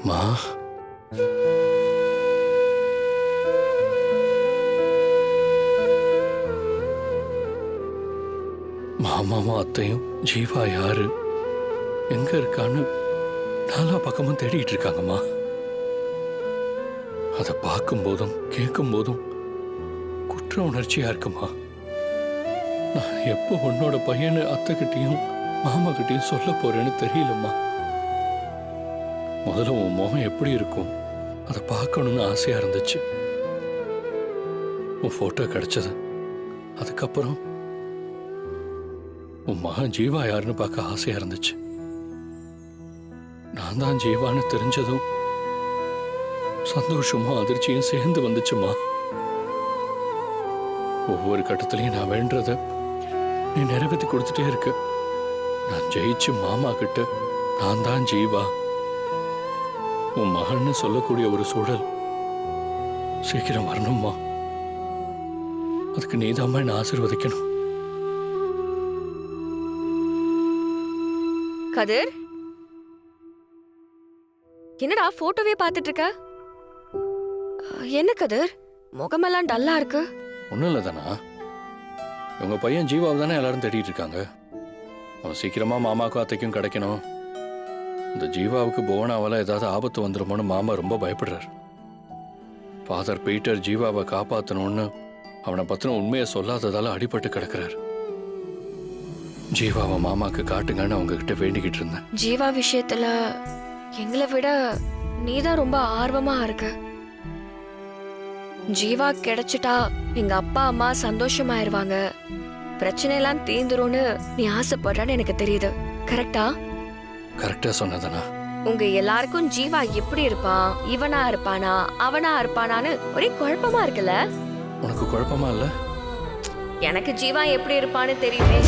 மா மாமாவும் அத்தையும் ஜீவா யாரு எங்க இருக்கான்னு நாலா பக்கமும் தேடிட்டு இருக்காங்கம்மா. அதை பார்க்கும் போதும் கேட்கும் போதும் குற்ற உணர்ச்சியா இருக்குமா. நான் எப்போ உன்னோட பையனு அத்தைகிட்டையும் மாமா கிட்டையும் சொல்ல போறேன்னு தெரியலம்மா. முதல்ல உன் முகம் எப்படி இருக்கும் அதை பார்க்கணும்னு ஆசையா இருந்துச்சு. உன் போட்டோ கிடைச்சது. அதுக்கப்புறம் உன் மகன் ஜீவா யாருன்னு பார்க்க ஆசையா இருந்துச்சு. நான் தான் ஜீவான்னு தெரிஞ்சதும் சந்தோஷமும் அதிர்ச்சியும் சேர்ந்து வந்துச்சுமா. ஒவ்வொரு கட்டத்திலையும் நான் வேண்டத நீ நிறைவேற்றி கொடுத்துட்டே இருக்க. நான் ஜெயிச்சு மாமா கிட்ட நான் தான் ஜீவா உன் மகன்னு சொல்லக்கூடிய ஒரு சூழல் சீக்கிரம் வரணும்மா. அதுக்கு நீதாம்மா என்ன ஆசீர்வதிக்கணும். கதிர், என்னடா போட்டோவே பார்த்துட்டு இருக்க? என்ன கதிர், முகமெல்லாம் டல்லா இருக்கு? ஒன்றும் இல்லை தானா, உங்க பையன் ஜீவாவை தானே எல்லாரும் தேடிட்டு இருக்காங்க. அவன் சீக்கிரமா மாமாவுக்கும் அத்தைக்கும் கிடைக்கணும். இந்த ஜீவாவுக்கு புவனாவால் ஏதாவது ஆபத்து வந்துருமோன்னு மாமா ரொம்ப பயப்படுறார். ஃபாதர் பீட்டர் ஜீவாவை காப்பாற்றணும்னு அவனை பற்றின உண்மையை சொல்லாததால அடிபட்டு கிடக்கிறார். ஜீவாவை மாமாக்கு காட்டுங்கன்னு அவங்க கிட்ட வேண்டிக்கிட்டு இருந்தேன். ஜீவா விஷயத்துல எங்களை விட நீதான் ரொம்ப ஆர்வமா இருக்க. ஜீவா கிடைச்சிட்டா எங்க அப்பா அம்மா சந்தோஷமாயிருவாங்க, பிரச்சனை எல்லாம் தீந்துரும்னு நீ ஆசைப்படுறன்னு எனக்கு தெரியுது. கரெக்டா? கரெக்டா சொன்னதானா? உங்க எல்லாருக்கும் ஜீவா எப்படி இருப்பான், இவனா இருப்பானா அவனா இருப்பானான்னு ஒரே குழப்பமா இருக்குல்ல? உனக்கு குழப்பமா இல்ல? எனக்கு ஜீவா எப்படி இருப்பான்னு தெரியுமே.